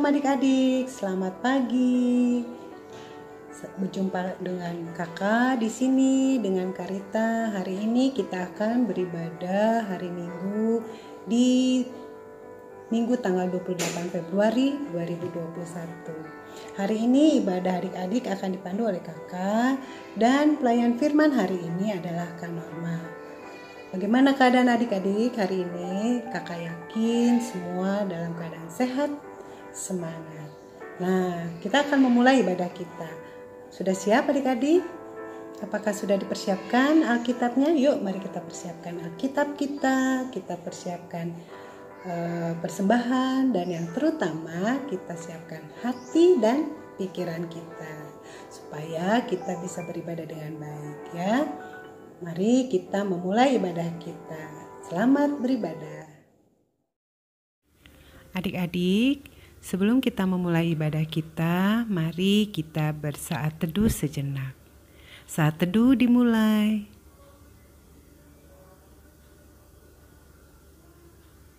Shalom adik-adik, selamat pagi. Berjumpa dengan kakak di sini dengan Karita. Hari ini kita akan beribadah hari Minggu di Minggu tanggal 28 Februari 2021. Hari ini ibadah adik-adik akan dipandu oleh kakak dan pelayan firman hari ini adalah Kak Norma. Bagaimana keadaan adik-adik hari ini? Kakak yakin semua dalam keadaan sehat, semangat. Nah, kita akan memulai ibadah kita. Sudah siap adik-adik? Apakah sudah dipersiapkan Alkitabnya? Yuk mari kita persiapkan Alkitab kita persiapkan persembahan, dan yang terutama kita siapkan hati dan pikiran kita supaya kita bisa beribadah dengan baik ya. Mari kita memulai ibadah kita. Selamat beribadah. Adik-adik, sebelum kita memulai ibadah kita, mari kita bersaat teduh sejenak. Saat teduh dimulai.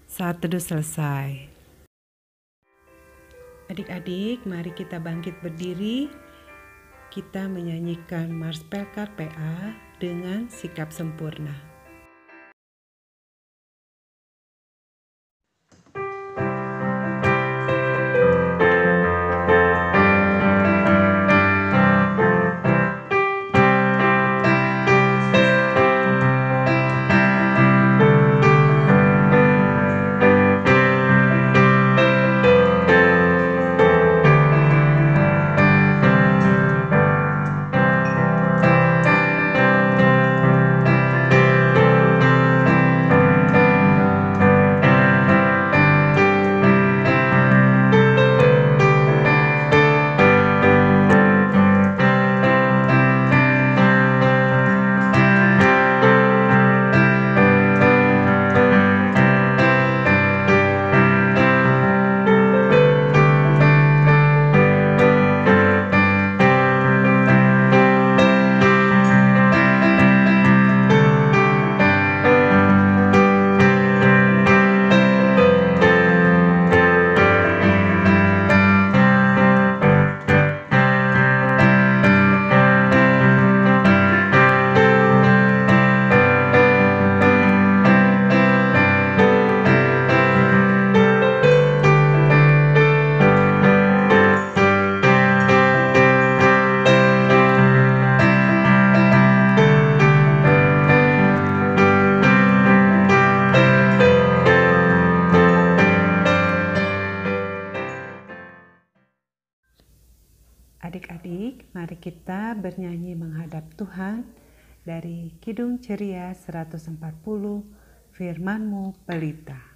Saat teduh selesai. Adik-adik, mari kita bangkit berdiri. Kita menyanyikan Mars Pelkar PA dengan sikap sempurna. Adik-adik, mari kita bernyanyi menghadap Tuhan dari Kidung Ceria 140, Firman-Mu Pelita.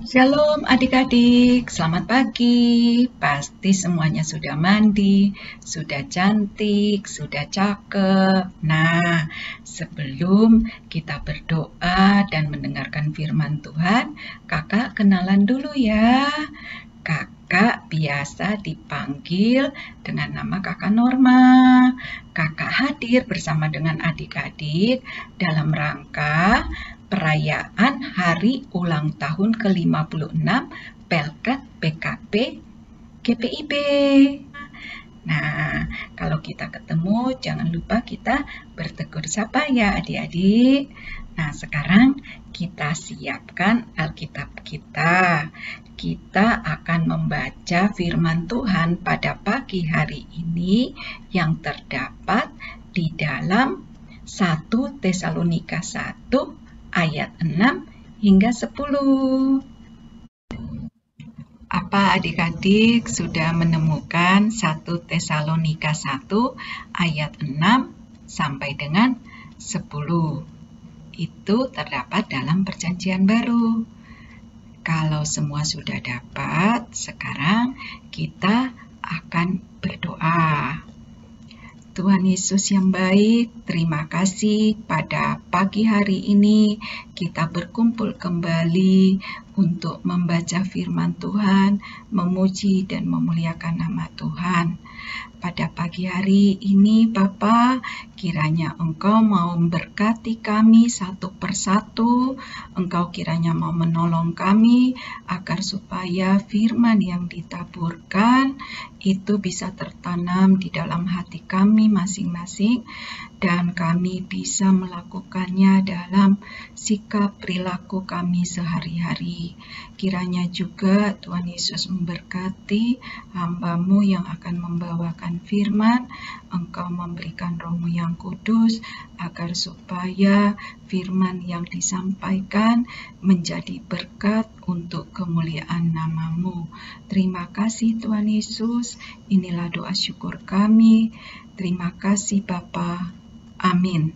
Shalom adik-adik, selamat pagi. Pasti semuanya sudah mandi, sudah cantik, sudah cakep. Nah, sebelum kita berdoa dan mendengarkan firman Tuhan, kakak kenalan dulu ya. Kakak biasa dipanggil dengan nama Kakak Norma. Kakak hadir bersama dengan adik-adik dalam rangka perayaan hari ulang tahun ke-56 Pelkat PKP GPIB. Nah, kalau kita ketemu jangan lupa kita bertegur sapa ya adik-adik. Nah, sekarang kita siapkan Alkitab kita. Kita akan membaca firman Tuhan pada pagi hari ini yang terdapat di dalam 1 Tesalonika 1 ayat 6 hingga 10. Apa adik-adik sudah menemukan 1 Tesalonika 1 ayat 6 sampai dengan 10? Itu terdapat dalam Perjanjian Baru. Kalau semua sudah dapat, sekarang kita akan berdoa. Tuhan Yesus yang baik, terima kasih pada pagi hari ini kita berkumpul kembali untuk membaca firman Tuhan, memuji dan memuliakan nama Tuhan. Pada pagi hari ini Bapa, kiranya Engkau mau memberkati kami satu persatu, Engkau kiranya mau menolong kami agar supaya firman yang ditaburkan itu bisa tertanam di dalam hati kami masing-masing dan kami bisa melakukannya dalam sikap perilaku kami sehari-hari. Kiranya juga Tuhan Yesus memberkati hamba-Mu yang akan membawakan firman, Engkau memberikan Roh-Mu yang kudus agar supaya firman yang disampaikan menjadi berkat untuk kemuliaan nama-Mu. Terima kasih Tuhan Yesus, inilah doa syukur kami. Terima kasih Bapa. Amin.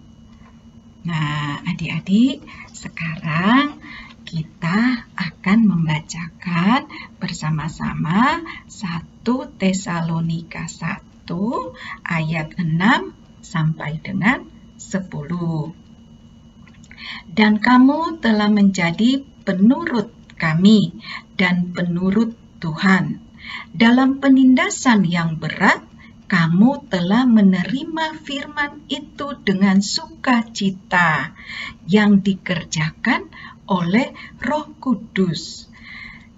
Nah, adik-adik, sekarang kita akan membacakan bersama-sama 1 Tesalonika 1 ayat 6 sampai dengan 10. Dan kamu telah menjadi penurut kami dan penurut Tuhan. Dalam penindasan yang berat, kamu telah menerima firman itu dengan sukacita yang dikerjakan oleh Roh Kudus,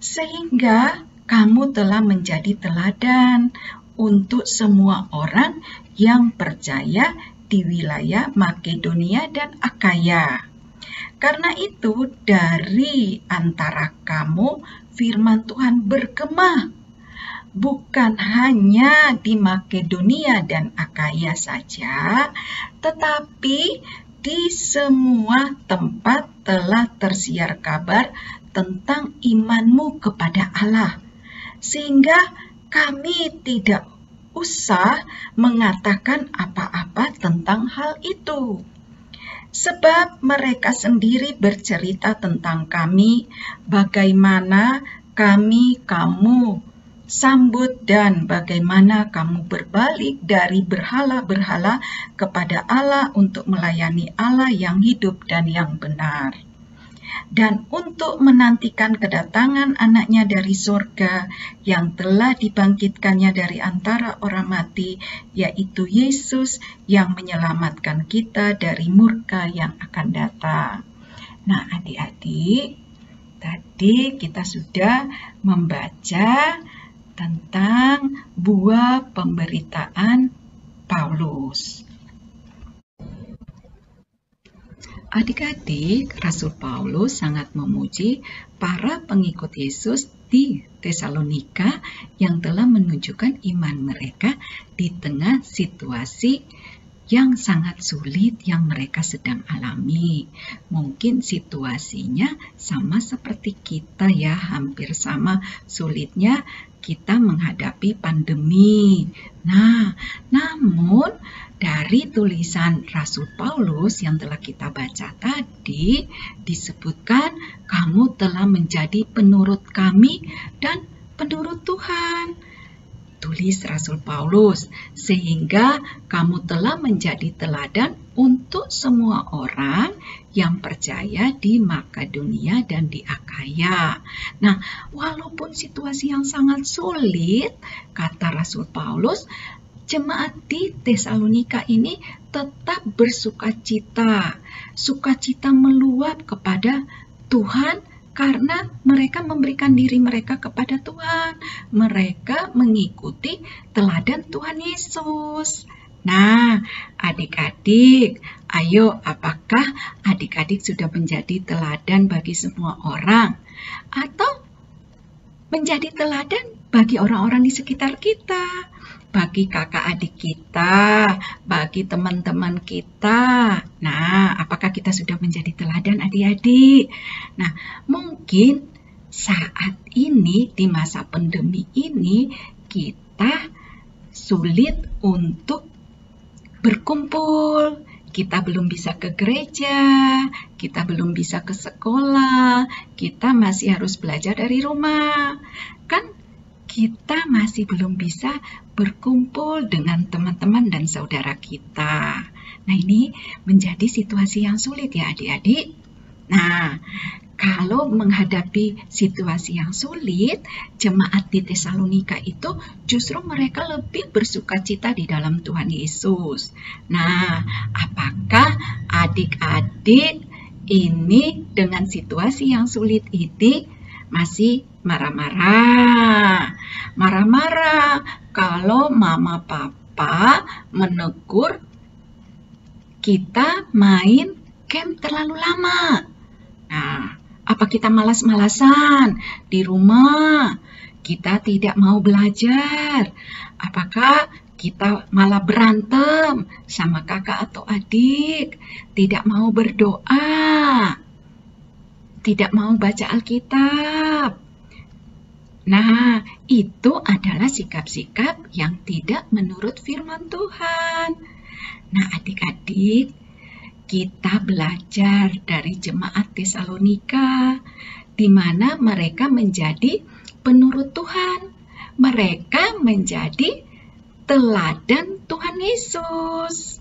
sehingga kamu telah menjadi teladan untuk semua orang yang percaya di wilayah Makedonia dan Akaya. Karena itu, dari antara kamu firman Tuhan bergema, bukan hanya di Makedonia dan Akaya saja, tetapi di semua tempat telah tersiar kabar tentang imanmu kepada Allah, sehingga kami tidak usah mengatakan apa-apa tentang hal itu. Sebab mereka sendiri bercerita tentang kami, bagaimana kamu sambut dan bagaimana kamu berbalik dari berhala-berhala kepada Allah untuk melayani Allah yang hidup dan yang benar. Dan untuk menantikan kedatangan anaknya dari surga yang telah dibangkitkannya dari antara orang mati, yaitu Yesus yang menyelamatkan kita dari murka yang akan datang. Nah, adik-adik, tadi kita sudah membaca tentang buah pemberitaan Paulus. Adik-adik, Rasul Paulus sangat memuji para pengikut Yesus di Tesalonika yang telah menunjukkan iman mereka di tengah situasi yang sangat sulit yang mereka sedang alami. Mungkin situasinya sama seperti kita ya, hampir sama sulitnya kita menghadapi pandemi. Nah, namun dari tulisan Rasul Paulus yang telah kita baca tadi, disebutkan kamu telah menjadi penurut kami dan penurut Tuhan. Tulis Rasul Paulus, sehingga kamu telah menjadi teladan untuk semua orang yang percaya di Makedonia dan di Akaya. Nah, walaupun situasi yang sangat sulit, kata Rasul Paulus, jemaat di Tesalonika ini tetap bersukacita. Sukacita meluap kepada Tuhan karena mereka memberikan diri mereka kepada Tuhan. Mereka mengikuti teladan Tuhan Yesus. Nah, adik-adik, ayo, apakah adik-adik sudah menjadi teladan bagi semua orang? Atau menjadi teladan bagi orang-orang di sekitar kita? Bagi kakak adik kita, bagi teman-teman kita. Nah, apakah kita sudah menjadi teladan adik-adik? Nah, mungkin saat ini di masa pandemi ini kita sulit untuk berkumpul. Kita belum bisa ke gereja, kita belum bisa ke sekolah, kita masih harus belajar dari rumah. Kan kita masih belum bisa berkumpul dengan teman-teman dan saudara kita. Nah, ini menjadi situasi yang sulit ya adik-adik. Nah, kalau menghadapi situasi yang sulit, jemaat di Tesalonika itu justru mereka lebih bersukacita di dalam Tuhan Yesus. Nah, apakah adik-adik ini dengan situasi yang sulit ini masih marah-marah? Marah-marah kalau mama papa menegur kita main game terlalu lama. Nah, apa kita malas-malasan di rumah? Kita tidak mau belajar? Apakah kita malah berantem sama kakak atau adik? Tidak mau berdoa? Tidak mau baca Alkitab? Nah, itu adalah sikap-sikap yang tidak menurut firman Tuhan. Nah, adik-adik, kita belajar dari jemaat Tesalonika, di mana mereka menjadi penurut Tuhan. Mereka menjadi teladan Tuhan Yesus.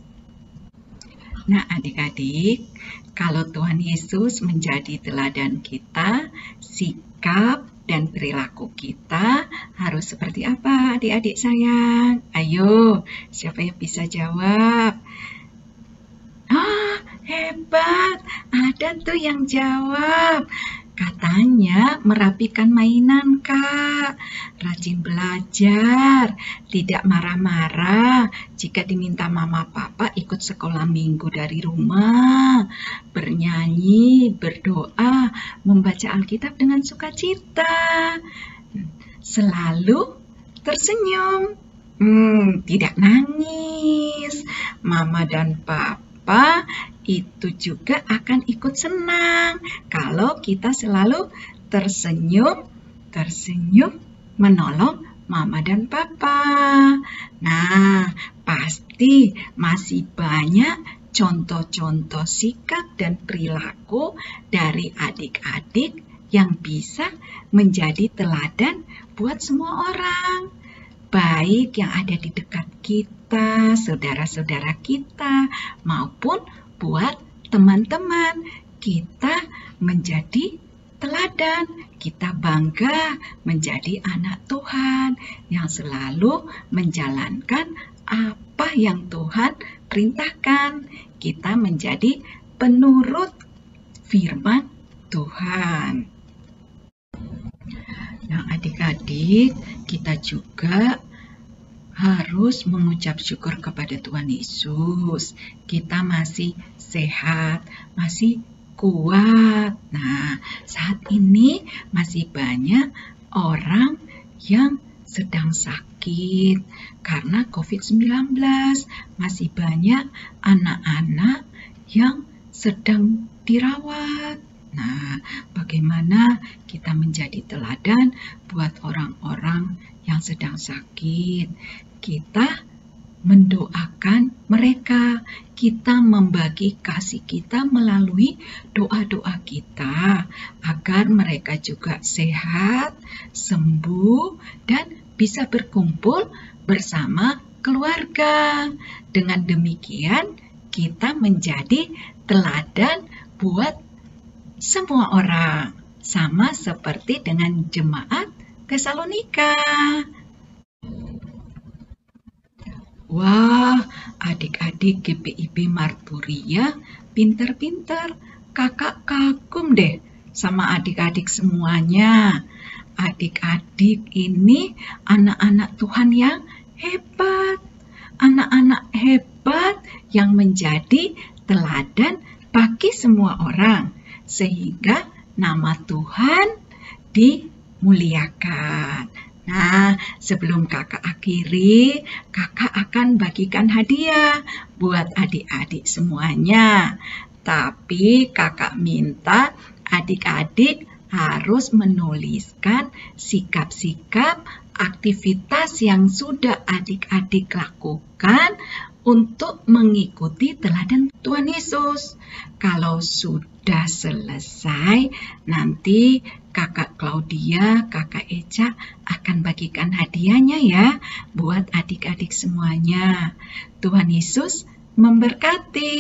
Nah, adik-adik, kalau Tuhan Yesus menjadi teladan kita, sikap dan perilaku kita harus seperti apa, adik-adik sayang? Ayo, siapa yang bisa jawab? Hebat, ada tuh yang jawab. Katanya merapikan mainan, Kak. Rajin belajar, tidak marah-marah jika diminta mama papa ikut sekolah minggu dari rumah. Bernyanyi, berdoa, membaca Alkitab dengan sukacita. Selalu tersenyum, tidak nangis. Mama dan papa itu juga akan ikut senang kalau kita selalu tersenyum menolong mama dan papa. Nah, pasti masih banyak contoh-contoh sikap dan perilaku dari adik-adik yang bisa menjadi teladan buat semua orang, baik yang ada di dekat kita, saudara-saudara kita, maupun buat teman-teman. Kita menjadi teladan, kita bangga menjadi anak Tuhan yang selalu menjalankan apa yang Tuhan perintahkan. Kita menjadi penurut firman Tuhan. Nah, adik-adik, kita juga harus mengucap syukur kepada Tuhan Yesus. Kita masih sehat, masih kuat. Nah, saat ini masih banyak orang yang sedang sakit karena COVID-19. Masih banyak anak-anak yang sedang dirawat. Nah, bagaimana kita menjadi teladan buat orang-orang yang sedang sakit? Kita mendoakan mereka, kita membagi kasih kita melalui doa-doa kita agar mereka juga sehat, sembuh, dan bisa berkumpul bersama keluarga. Dengan demikian, kita menjadi teladan buat semua orang, sama seperti dengan jemaat Tesalonika. Wah, adik-adik GPIB Marturia pinter-pinter. Kakak kagum deh sama adik-adik semuanya. Adik-adik ini anak-anak Tuhan yang hebat. anak-anak hebat yang menjadi teladan bagi semua orang, sehingga nama Tuhan dimuliakan. Nah, sebelum kakak akhiri, kakak akan bagikan hadiah buat adik-adik semuanya. Tapi kakak minta adik-adik harus menuliskan sikap-sikap aktivitas yang sudah adik-adik lakukan untuk mengikuti teladan Tuhan Yesus. Kalau sudah selesai, nanti kakak Claudia, kakak Eca akan bagikan hadiahnya ya buat adik-adik semuanya. Tuhan Yesus memberkati.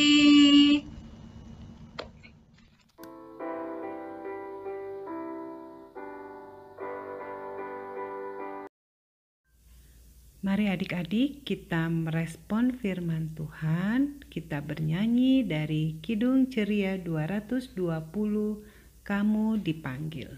Mari adik-adik kita merespon firman Tuhan. Kita bernyanyi dari Kidung Ceria 220, Kamu Dipanggil.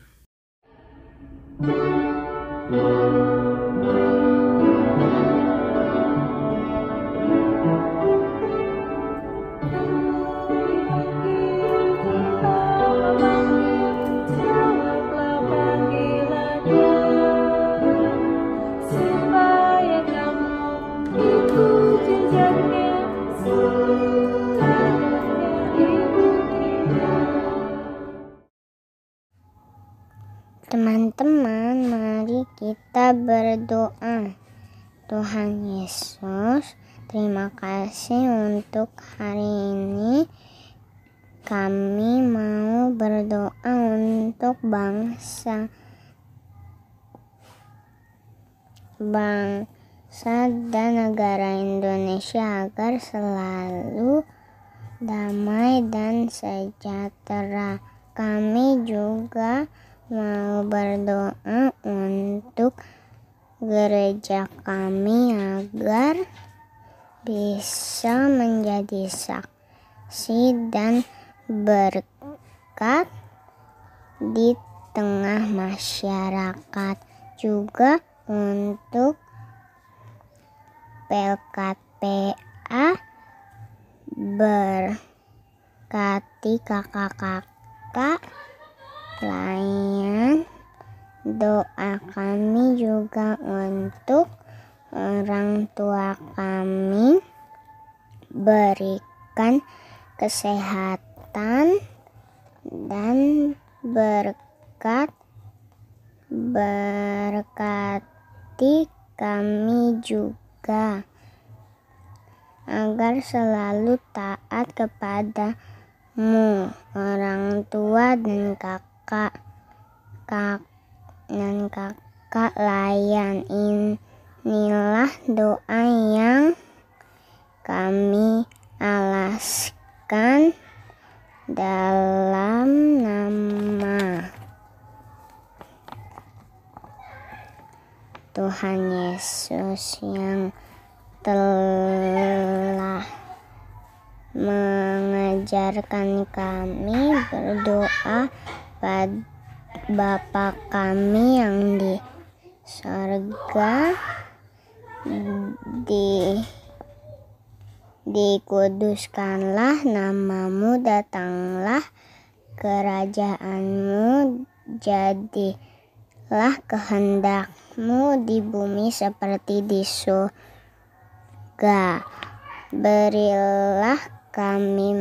Teman-teman, mari kita berdoa. Tuhan Yesus, terima kasih untuk hari ini. Kami mau berdoa untuk bangsa dan negara Indonesia agar selalu damai dan sejahtera. Kami juga mau berdoa untuk gereja kami agar bisa menjadi saksi dan berkat di tengah masyarakat. Juga untuk PLKPA, berkati kakak-kakak layan. Doa kami juga untuk orang tua kami, berikan kesehatan dan berkati kami juga agar selalu taat kepadamu, orang tua dan kakak layan. Inilah doa yang kami alaskan dalam nama Tuhan Yesus yang telah mengajarkan kami berdoa pada Bapa kami yang di sorga, dikuduskanlah namamu, datanglah kerajaanmu, jadilah kehendakmu di bumi seperti di surga. Berilah kami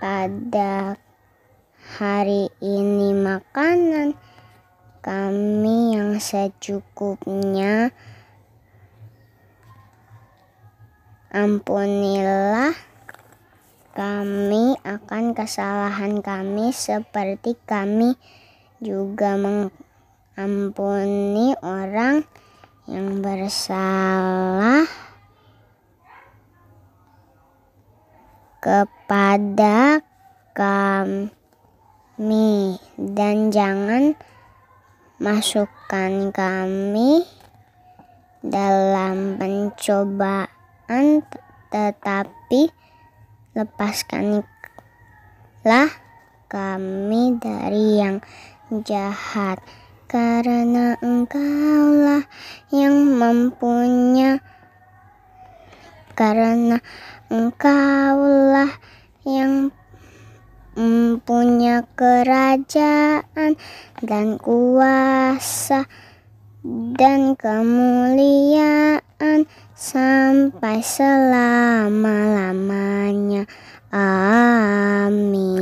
pada hari ini makanan kami yang secukupnya. Ampunilah kami akan kesalahan kami seperti kami juga mengampuni orang yang bersalah kepada kami, dan jangan masukkan kami dalam pencobaan, tetapi lepaskanlah kami dari yang jahat, karena Engkaulah yang mempunyai karena Engkaulah yang punya kerajaan dan kuasa dan kemuliaan sampai selama-lamanya. Amin.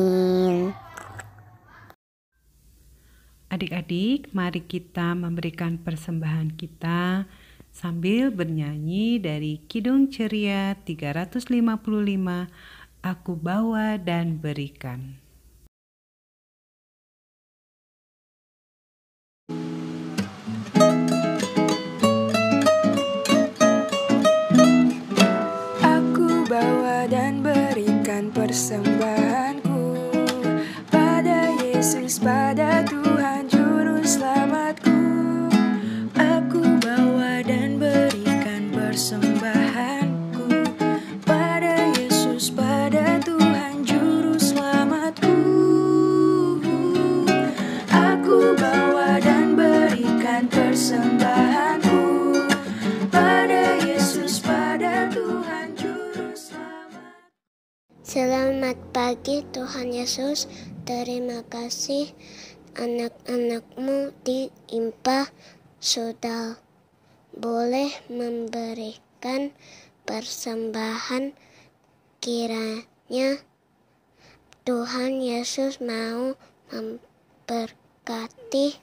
Adik-adik, mari kita memberikan persembahan kita sambil bernyanyi dari Kidung Ceria 355, Aku Bawa dan Berikan. Aku bawa dan berikan persembahanku pada Yesus, pada Tuhan Juru Selamatku. Aku bawa dan berikan persembahanku pada Yesus, pada Tuhan Juru Selamatku. Aku bawa dan berikan persembahanku pada Yesus, pada Tuhan Juru Selamat. Selamat pagi Tuhan Yesus, terima kasih anak-anak-Mu di IMPA sudah boleh memberikan persembahan. Kiranya Tuhan Yesus mau memberkati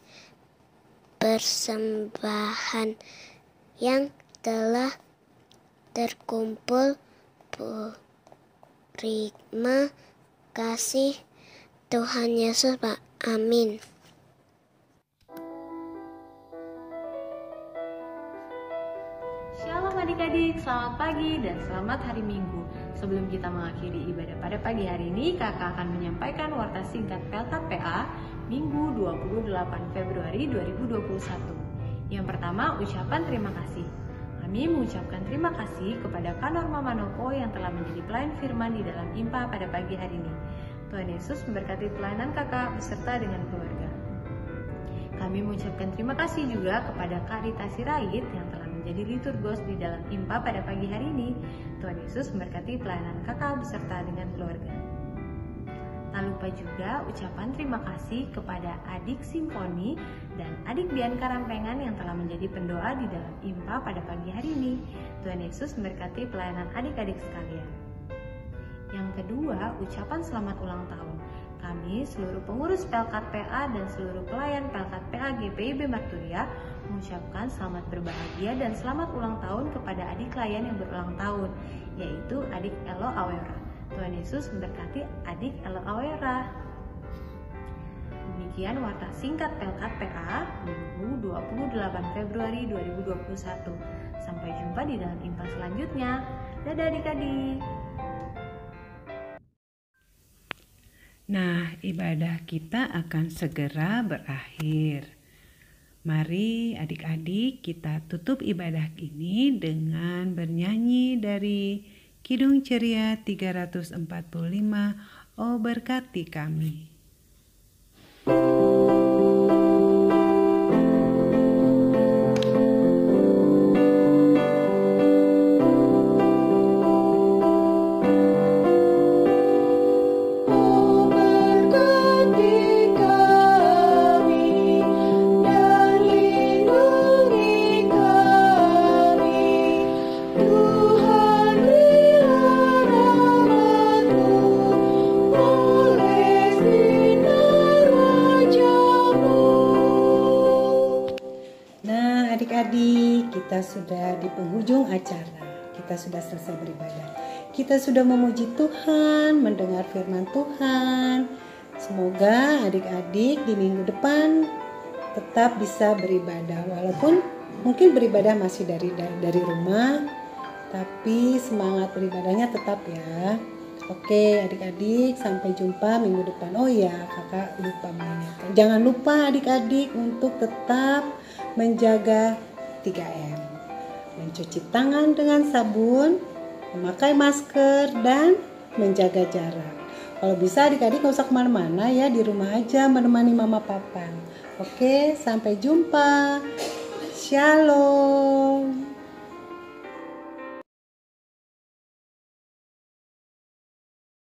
persembahan yang telah terkumpul. Terima kasih Tuhan Yesus, Pak. Amin. Shalom adik-adik, selamat pagi dan selamat hari Minggu. Sebelum kita mengakhiri ibadah pada pagi hari ini, kakak akan menyampaikan warta singkat PLKPA Minggu 28 Februari 2021. Yang pertama, ucapan terima kasih. Kami mengucapkan terima kasih kepada Kak Norma Manoko yang telah menjadi pelayan firman di dalam IMPA pada pagi hari ini. Tuhan Yesus memberkati pelayanan kakak beserta dengan keluarga. Kami mengucapkan terima kasih juga kepada Kak Rita Sirait yang telah menjadi liturgos di dalam IMPA pada pagi hari ini. Tuhan Yesus memberkati pelayanan kakak beserta dengan keluarga. Tak lupa juga ucapan terima kasih kepada adik Simfoni dan adik Bianca Rampengan yang telah menjadi pendoa di dalam IMPA pada pagi hari ini. Tuhan Yesus memberkati pelayanan adik-adik sekalian. Yang kedua, ucapan selamat ulang tahun. Kami, seluruh pengurus Pelkat PA dan seluruh pelayan Pelkat PA GPIB Marturia mengucapkan selamat berbahagia dan selamat ulang tahun kepada adik klien yang berulang tahun, yaitu adik Elo Awera. Tuhan Yesus memberkati adik Elo Awera. Demikian warta singkat Pelkat PA Minggu 28 Februari 2021. Sampai jumpa di dalam IMPA selanjutnya. Dadah adik-adik. Nah, ibadah kita akan segera berakhir. Mari adik-adik kita tutup ibadah ini dengan bernyanyi dari Kidung Ceria 345, Oh berkati kami. Adik-adik, kita sudah di penghujung acara. Kita sudah selesai beribadah. Kita sudah memuji Tuhan, mendengar firman Tuhan. Semoga adik-adik di minggu depan tetap bisa beribadah, walaupun mungkin beribadah masih dari rumah, tapi semangat beribadahnya tetap ya. Oke adik-adik, sampai jumpa minggu depan. Oh ya, kakak lupa mengingatkan. Jangan lupa adik-adik untuk tetap menjaga 3M. Mencuci tangan dengan sabun, memakai masker, dan menjaga jarak. Kalau bisa adik-adik gak usah kemana-mana ya, di rumah aja menemani mama papa. Oke, sampai jumpa. Shalom.